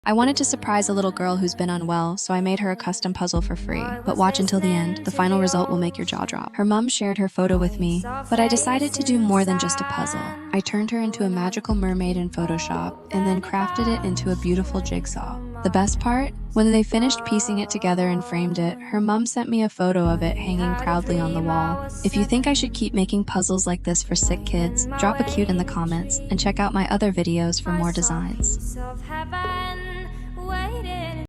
I wanted to surprise a little girl who's been unwell, so I made her a custom puzzle for free. But watch until the end. The final result will make your jaw drop. Her mom shared her photo with me, but I decided to do more than just a puzzle. I turned her into a magical mermaid in Photoshop and then crafted it into a beautiful jigsaw. The best part? When they finished piecing it together and framed it, her mom sent me a photo of it hanging proudly on the wall. If you think I should keep making puzzles like this for sick kids, drop a cute in the comments and check out my other videos for more designs.